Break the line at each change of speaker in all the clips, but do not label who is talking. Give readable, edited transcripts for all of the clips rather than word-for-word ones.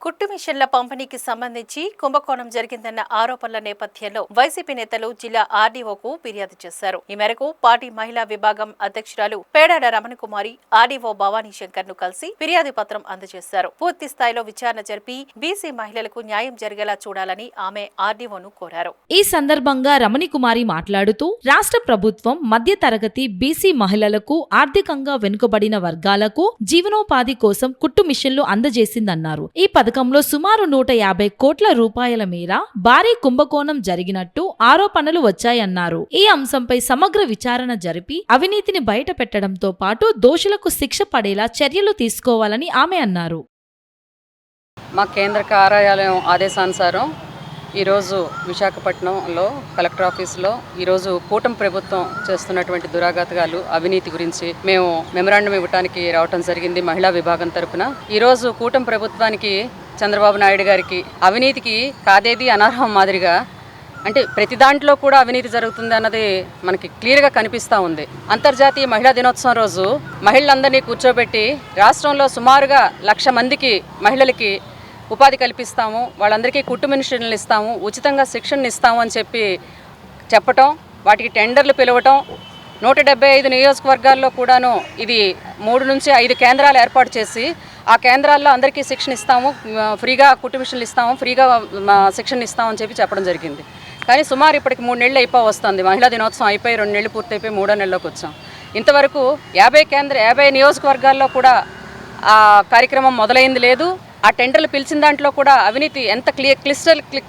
కుట్టు మిషన్ల పంపిణీకి సంబంధించి కుంభకోణం జరిగిందన్న ఆరోపణల నేపథ్యంలో వైసీపీ నేతలు జిల్లా ఆర్డీఓకు ఫిర్యాదు చేశారు. ఈ మేరకు పార్టీ మహిళా విభాగం అధ్యక్షురాలు పేడాడ రమణకుమారి ఆర్డీఓ భవానీ శంకర్ ను కలిసి ఫిర్యాదు పత్రం అందజేశారు. పూర్తి స్థాయిలో విచారణ జరిపి బీసీ మహిళలకు న్యాయం జరిగేలా చూడాలని ఆమె ఆర్డీఓను కోరారు.
ఈ సందర్భంగా రమణకుమారి మాట్లాడుతూ రాష్ట్ర ప్రభుత్వం మధ్య తరగతి బీసీ మహిళలకు ఆర్థికంగా వెనుకబడిన వర్గాలకు జీవనోపాధి కోసం కుట్టు మిషన్లు అందజేసిందన్నారు. ఈ పథకంలో సుమారు 150 కోట్ల రూపాయల మేర భారీ కుంభకోణం జరిగినట్టు ఆరోపణలు వచ్చాయన్నారు. ఈ అంశంపై సమగ్ర విచారణ జరిపి అవినీతిని బయట పెట్టడంతో పాటు దోషులకు శిక్ష పడేలా చర్యలు తీసుకోవాలని ఆమె అన్నారు.
మా కేంద్ర కార్యాలయం ఆదేశానుసారం ఈరోజు విశాఖపట్నంలో కలెక్టర్ ఆఫీసులో ఈరోజు కూటమి ప్రభుత్వం చేస్తున్నటువంటి దురాఘాతాలు అవినీతి గురించి మేము మెమరాండం ఇవ్వడానికి రావటం జరిగింది. మహిళా విభాగం తరపున ఈరోజు కూటమి ప్రభుత్వానికి చంద్రబాబు నాయుడు గారికి అవినీతికి కాదేది అనర్హం మాదిరిగా అంటే ప్రతి దాంట్లో కూడా అవినీతి జరుగుతుంది అన్నది మనకి క్లియర్గా కనిపిస్తూ ఉంది. అంతర్జాతీయ మహిళా దినోత్సవం రోజు మహిళలందరినీ కూర్చోబెట్టి రాష్ట్రంలో సుమారుగా 1,00,000 మందికి మహిళలకి ఉపాధి కల్పిస్తాము, వాళ్ళందరికీ కుట్టు మిషన్లు ఇస్తాము, ఉచితంగా శిక్షణ ఇస్తాము అని చెప్పటం, వాటికి టెండర్లు పిలవటం, 175 నియోజకవర్గాల్లో కూడాను ఇది 3 నుంచి 5 కేంద్రాలు ఏర్పాటు చేసి ఆ కేంద్రాల్లో అందరికీ శిక్షణ ఇస్తాము, ఫ్రీగా కుట్టు మిషన్లు ఇస్తాము, ఫ్రీగా శిక్షణ ఇస్తామని చెప్పడం జరిగింది. కానీ సుమారు ఇప్పటికి 3 నెలలు వస్తుంది. మహిళా దినోత్సవం అయిపోయి 2 నెలలు పూర్తయిపోయి 3వ నెలలోకి వచ్చాం. ఇంతవరకు 50 నియోజకవర్గాల్లో కూడా ఆ కార్యక్రమం మొదలైంది లేదు. ఆ టెండర్లు పిలిచిన దాంట్లో కూడా అవినీతి ఎంత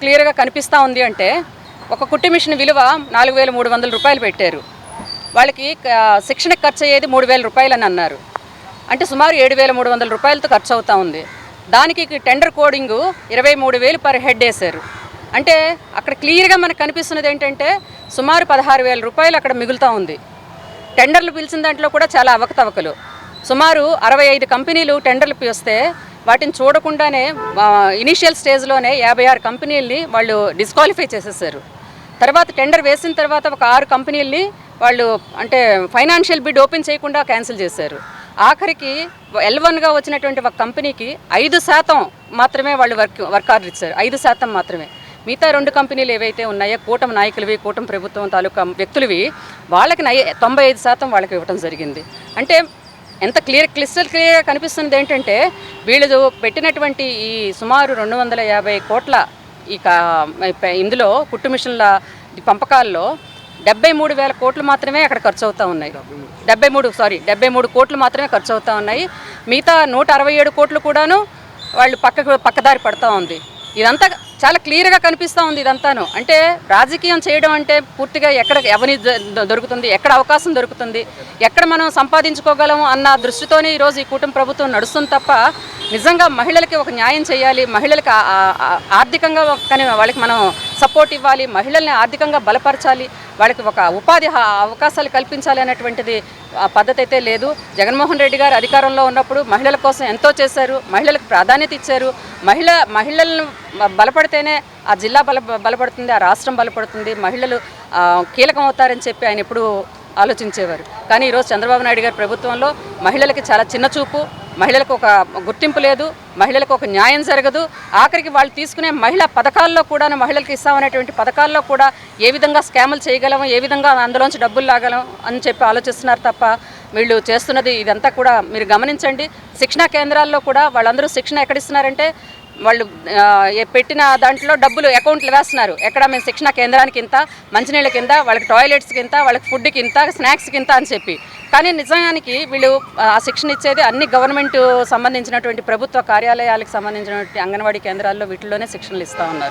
క్లియర్గా కనిపిస్తూ ఉంది అంటే ఒక కుట్టు మిషన్ విలువ 4,300 రూపాయలు పెట్టారు. వాళ్ళకి శిక్షణకు ఖర్చు అయ్యేది 3,000 రూపాయలు అని అన్నారు. అంటే సుమారు 7,300 రూపాయలతో ఖర్చు అవుతూ ఉంది. దానికి టెండర్ కోడింగు 23,000 పర్ హెడ్ వేశారు. అంటే అక్కడ క్లియర్గా మనకు కనిపిస్తున్నది ఏంటంటే సుమారు 16,000 రూపాయలు అక్కడ మిగులుతూ ఉంది. టెండర్లు పిలిచిన దాంట్లో కూడా చాలా అవకతవకలు. సుమారు 65 కంపెనీలు టెండర్లు వస్తే వాటిని చూడకుండానే ఇనీషియల్ స్టేజ్లోనే 56 కంపెనీలని వాళ్ళు డిస్క్వాలిఫై చేసేసారు. తర్వాత టెండర్ వేసిన తర్వాత ఒక 6 కంపెనీలని వాళ్ళు అంటే ఫైనాన్షియల్ బిడ్ ఓపెన్ చేయకుండా క్యాన్సిల్ చేశారు. ఆఖరికి L1గా వచ్చినటువంటి ఒక కంపెనీకి 5% మాత్రమే వాళ్ళు వర్క్ ఆర్డర్ ఇచ్చారు. 5% మాత్రమే. మిగతా 2 కంపెనీలు ఏవైతే ఉన్నాయో కూటమి నాయకులవి, కూటమి ప్రభుత్వం తాలూకా వ్యక్తులవి వాళ్ళకి 95% వాళ్ళకి ఇవ్వడం జరిగింది. అంటే ఎంత క్లిస్టల్ క్లియర్గా కనిపిస్తున్నది ఏంటంటే వీళ్ళు పెట్టినటువంటి ఈ సుమారు 250 కోట్ల ఇందులో కుట్టు మిషన్ల పంపకాల్లో 73,000 కోట్లు మాత్రమే అక్కడ ఖర్చు అవుతూ ఉన్నాయి. 73 కోట్లు మాత్రమే ఖర్చు అవుతూ ఉన్నాయి. మిగతా 167 కోట్లు కూడాను వాళ్ళు పక్కదారి పడుతూ ఉంది. ఇదంతా చాలా క్లియర్గా కనిపిస్తూ ఉంది. ఇదంతాను అంటే రాజకీయం చేయడం అంటే పూర్తిగా ఎక్కడ అవినీతి దొరుకుతుంది, ఎక్కడ అవకాశం దొరుకుతుంది, ఎక్కడ మనం సంపాదించుకోగలము అన్న దృష్టితోనే ఈరోజు ఈ కూటమి ప్రభుత్వం నడుస్తుంది తప్ప నిజంగా మహిళలకి ఒక న్యాయం చేయాలి, మహిళలకి ఆర్థికంగా వాళ్ళకి మనం సపోర్ట్ ఇవ్వాలి, మహిళల్ని ఆర్థికంగా బలపరచాలి, వాళ్ళకి ఒక ఉపాధి అవకాశాలు కల్పించాలి అనేటువంటిది పద్ధతి అయితే లేదు. జగన్మోహన్ రెడ్డి గారు అధికారంలో ఉన్నప్పుడు మహిళల కోసం ఎంతో చేశారు, మహిళలకు ప్రాధాన్యత ఇచ్చారు. మహిళలను బలపడితేనే ఆ జిల్లా బలపడుతుంది, ఆ రాష్ట్రం బలపడుతుంది, మహిళలు కీలకం అవుతారని చెప్పి ఆయన ఎప్పుడు ఆలోచించేవారు. కానీ ఈరోజు చంద్రబాబు నాయుడు గారి ప్రభుత్వంలో మహిళలకి చాలా చిన్న చూపు, మహిళలకు ఒక గుర్తింపు లేదు, మహిళలకు ఒక న్యాయం జరగదు. ఆఖరికి వాళ్ళు తీసుకునే మహిళా పథకాల్లో కూడా మహిళలకు ఇస్తామనేటువంటి పథకాల్లో కూడా ఏ విధంగా స్కాములు చేయగలము, ఏ విధంగా అందులోంచి డబ్బులు లాగలం అని చెప్పి ఆలోచిస్తున్నారు తప్ప వీళ్ళు చేస్తున్నది ఇదంతా కూడా మీరు గమనించండి. శిక్షణా కేంద్రాల్లో కూడా వాళ్ళందరూ శిక్షణ ఎక్కడిస్తున్నారంటే వాళ్ళు పెట్టిన దాంట్లో డబ్బులు అకౌంట్లు వేస్తున్నారు. ఎక్కడ మేము శిక్షణా కేంద్రానికి ఇంత, మంచినీళ్ళ కింద, వాళ్ళకి టాయిలెట్స్కి ఇంత, వాళ్ళకి ఫుడ్కి ఇంత, స్నాక్స్కి ఇంత అని చెప్పి. కానీ నిజానికి వీళ్ళు ఆ శిక్షణ ఇచ్చేది అన్ని గవర్నమెంట్ సంబంధించినటువంటి ప్రభుత్వ కార్యాలయాలకు సంబంధించినటువంటి అంగన్వాడీ కేంద్రాల్లో వీటిల్లోనే శిక్షణలు ఇస్తూ ఉన్నారు.